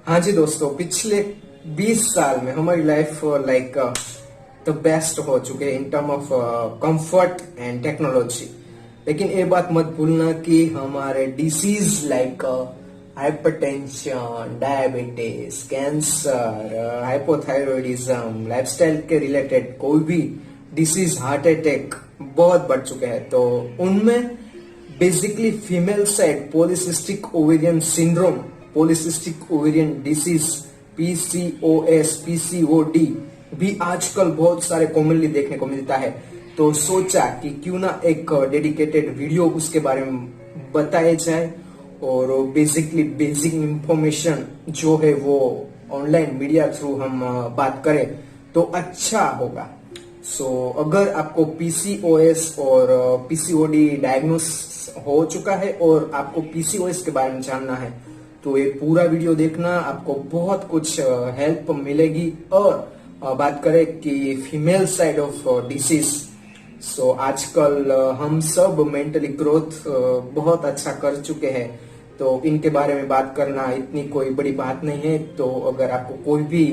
हाँ जी दोस्तों, पिछले 20 साल में हमारी लाइफ लाइक द बेस्ट हो चुके हैं in term of comfort and technology. लेकिन ये बात मत भूलना कि हमारे disease like hypertension, diabetes, cancer, hypothyroidism, lifestyle के रिलेटेड कोई भी डिसीज, हार्ट अटैक बहुत बढ़ चुके हैं। तो उनमें basically female side polycystic ovarian syndrome, polycystic ovarian disease, PCOS, PCOD भी आजकल बहुत सारे कॉमनली देखने को मिलता है। तो सोचा कि क्यों ना एक डेडिकेटेड वीडियो उसके बारे में बताया जाए और बेसिकली बेसिक इंफॉर्मेशन जो है वो ऑनलाइन मीडिया थ्रू हम बात करें तो अच्छा होगा। अगर आपको पीसीओएस और पीसीओडी डायग्नोस हो चुका है और आपको पीसीओएस के बारे में जानना है तो ये पूरा वीडियो देखना, आपको बहुत कुछ हेल्प मिलेगी। और बात करें कि फीमेल साइड ऑफ डिसीज, आजकल हम सब मेंटली ग्रोथ बहुत अच्छा कर चुके हैं, तो इनके बारे में बात करना इतनी कोई बड़ी बात नहीं है। तो अगर आपको कोई भी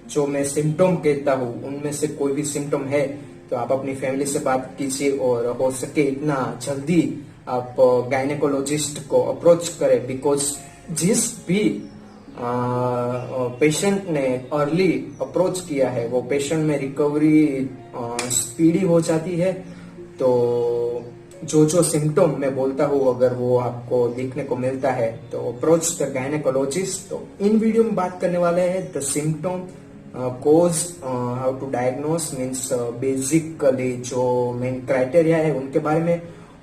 जो मैं सिम्टम कहता हूँ उनमें से कोई भी सिम्टम है तो आप अपनी फैमिली से बात कीजिए और हो सके इतना जल्दी आप गायनेकोलॉजिस्ट को अप्रोच करें। बिकॉज जिस भी पेशेंट ने अर्ली अप्रोच किया है वो पेशेंट में रिकवरी स्पीडी हो जाती है। तो जो सिम्टम मैं बोलता हूँ अगर वो आपको देखने को मिलता है तो अप्रोच द गायनेकोलॉजिस्ट। तो इन वीडियो में बात करने वाले हैं the symptom, cause, how to diagnose, means basically जो मेन क्राइटेरिया है उनके बारे में,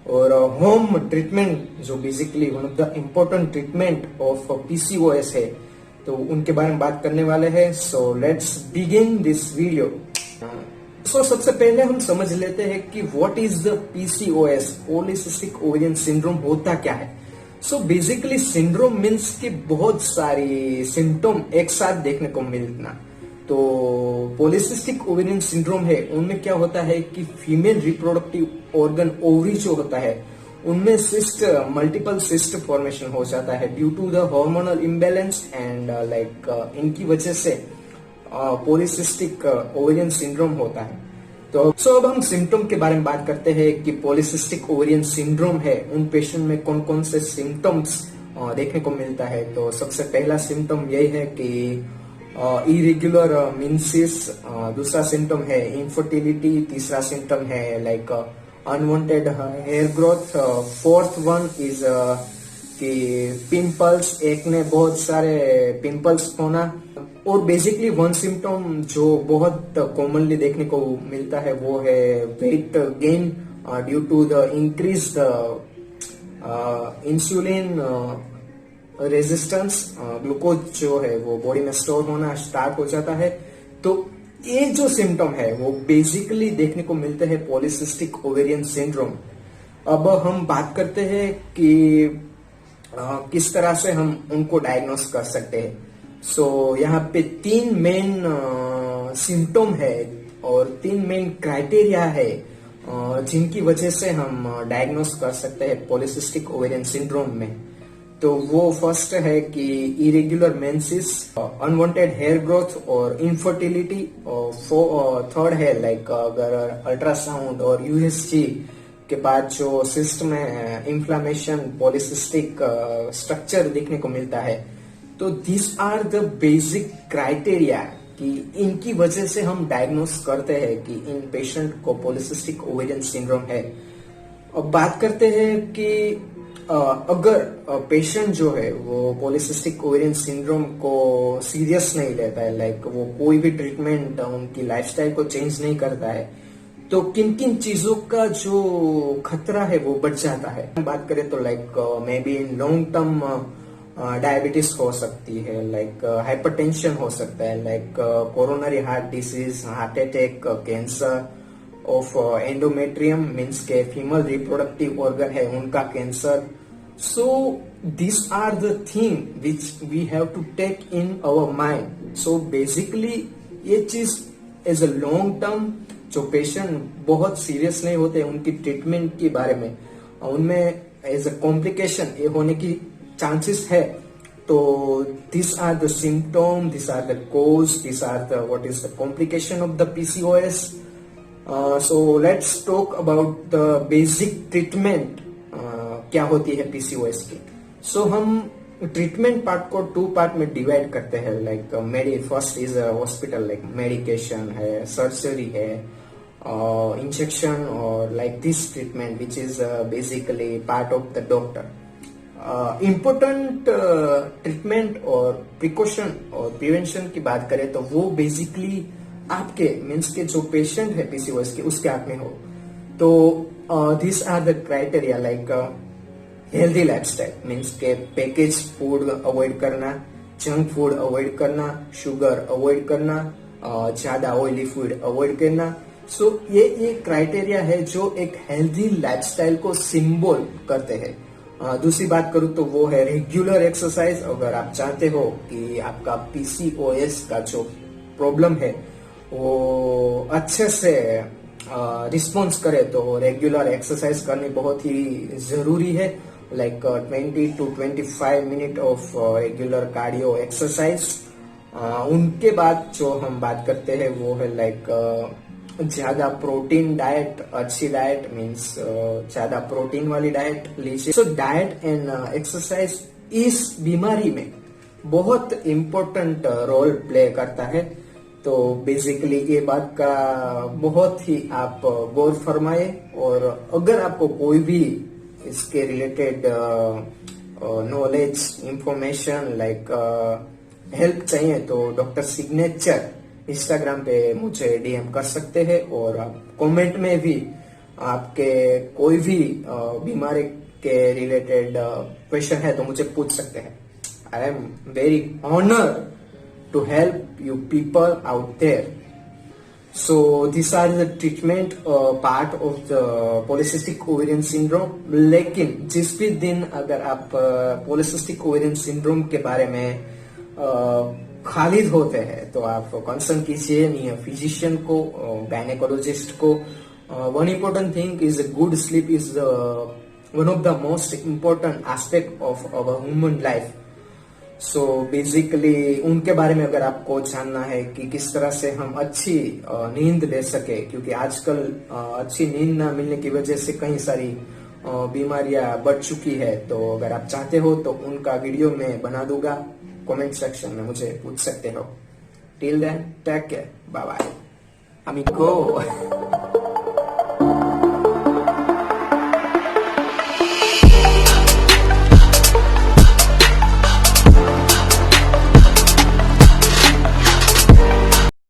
और होम ट्रीटमेंट जो basically one of the important treatment of PCOS है तो उनके बारे में बात करने वाले हैं। So let's begin this video. सबसे पहले हम समझ लेते हैं कि what is the PCOS, polycystic ovarian syndrome होता क्या है। बेसिकली सिंड्रोम मीन्स कि बहुत सारी सिम्टम एक साथ देखने को मिलना। तो पॉलीसिस्टिक ओवेरियन सिंड्रोम है उनमें क्या होता है कि फीमेल रिप्रोडक्टिव ऑर्गन ओवरी जो होता है उनमें सिस्ट, मल्टीपल सिस्ट फॉर्मेशन हो जाता है due to the hormonal imbalance and इनकी वजह से पॉलीसिस्टिक ओवेरियन सिंड्रोम होता है। तो अब हम सिम्टम के बारे में बात करते हैं कि पॉलीसिस्टिक ओवेरियन सिंड्रोम है उन पेशेंट में कौन कौन से सिम्टम्स देखने को मिलता है। तो सबसे पहला सिम्टम यही है कि इरेग्युलर मेंसेस, दूसरा सिम्टम है इनफर्टिलिटी, तीसरा सिम्टम है like unwanted hair growth, fourth one is कि पिंपल्स, एक्ने, बहुत सारे पिंपल्स होना। और बेसिकली वन सिम्टम जो बहुत कॉमनली देखने को मिलता है वो है weight gain due to the increase the insulin resistance, glucose जो है वो बॉडी में स्टोर होना स्टार्ट हो जाता है। तो ये जो सिम्टम है वो बेसिकली देखने को मिलते हैं पॉलीसिस्टिक ओवेरियन सिंड्रोम। अब हम बात करते हैं कि किस तरह से हम उनको डायग्नोस कर सकते हैं। यहाँ पे तीन मेन सिम्टम है और तीन मेन क्राइटेरिया है जिनकी वजह से हम डायग्नोस कर सकते हैं पॉलीसिस्टिक ओवेरियन सिंड्रोम में। तो वो फर्स्ट है कि irregular menses, unwanted hair growth और इनफर्टिलिटी। और थर्ड है लाइक अगर अल्ट्रासाउंड और यूएसजी के बाद जो सिस्ट में इंफ्लेमेशन, पॉलीसिस्टिक स्ट्रक्चर देखने को मिलता है। तो this are the basic criteria कि इनकी वजह से हम डायग्नोस करते हैं कि इन पेशेंट को पॉलीसिस्टिक ओवेरियन सिंड्रोम है। अब बात करते हैं कि अगर पेशेंट जो है वो पॉलीसिस्टिक ओवेरियन सिंड्रोम को सीरियस नहीं लेता है, लाइक वो कोई भी ट्रीटमेंट उनकी लाइफस्टाइल को चेंज नहीं करता है, तो किन किन चीजों का जो खतरा है वो बढ़ जाता है। बात करें तो like maybe in long term diabetes हो सकती है, लाइक हाइपरटेंशन हो सकता है, like coronary heart disease, heart attack, cancer of endometrium means के फीमेल रिप्रोडक्टिव ऑर्गन है उनका cancer. This are the thing which we have to take in our mind. Basically ये चीज एज अ लॉन्ग टर्म जो patient बहुत serious नहीं होते उनकी ट्रीटमेंट के बारे में, उनमें एज अ कॉम्प्लिकेशन ये होने की चांसेस है। तो these are the symptom, these are the cause, these are the what is the complication of the PCOS. So let's talk about the basic treatment. क्या होती है PCOS की. So हम ट्रीटमेंट पार्ट को 2 पार्ट में divide करते हैं. Like first is hospital, like medication है, सर्जरी है, इंजेक्शन, और like this treatment which is basically part of the doctor. Important treatment और प्रिकॉशन और प्रिवेंशन की बात करें तो वो बेसिकली आपके मीन्स के जो पेशेंट है पीसीओएस के उसके हाथ में हो. तो this are the criteria, like healthy lifestyle means के पैकेज फूड अवॉइड करना, जंक फूड अवॉइड करना, शुगर अवॉइड करना, ज्यादा ऑयली फूड अवॉइड करना. सो ये क्राइटेरिया है जो एक हेल्दी लाइफस्टाइल को सिंबल करते हैं. दूसरी बात करूं तो वो है रेगुलर एक्सरसाइज. अगर आप चाहते हो कि आपका पीसीओएस का जो प्रॉब्लम है वो अच्छे से रिस्पॉन्स करे तो रेगुलर एक्सरसाइज करनी बहुत ही जरूरी है. Like 20 to 25 minute of regular cardio exercise. उनके बाद जो हम बात करते हैं वो है लाइक ज्यादा प्रोटीन डाइट. अच्छी डाइट मीन्स ज्यादा प्रोटीन वाली डाइट लीजिए. सो डाइट एंड एक्सरसाइज इस बीमारी में बहुत इम्पोर्टेंट रोल प्ले करता है. तो बेसिकली ये बात का बहुत ही आप गौर फरमाए. और अगर आपको कोई भी इसके related knowledge, information, like help चाहिए तो डॉक्टर सिग्नेचर इंस्टाग्राम पे मुझे डीएम कर सकते हैं. और आप कमेंट में भी आपके कोई भी बीमारी के रिलेटेड क्वेश्चन है तो मुझे पूछ सकते हैं. I am very honour to help you people out there. So this are the treatment part of the polycystic ovarian syndrome. लेकिन जिस भी दिन अगर आप पॉलीसिस्टिक ओवेरियन सिंड्रोम के बारे में खालिद होते हैं तो आप कंसर्न कीजिए नियर फिजिशियन को, गायनेकोलॉजिस्ट को. One important thing is good sleep is one of the most important aspect of our human life. So basically उनके बारे में अगर आपको जानना है कि किस तरह से हम अच्छी नींद ले सके, क्योंकि आजकल अच्छी नींद ना मिलने की वजह से कई सारी बीमारियां बढ़ चुकी है. तो अगर आप चाहते हो तो उनका वीडियो मैं बना दूंगा. कमेंट सेक्शन में मुझे पूछ सकते हो. Till then take care, bye bye अमिगो.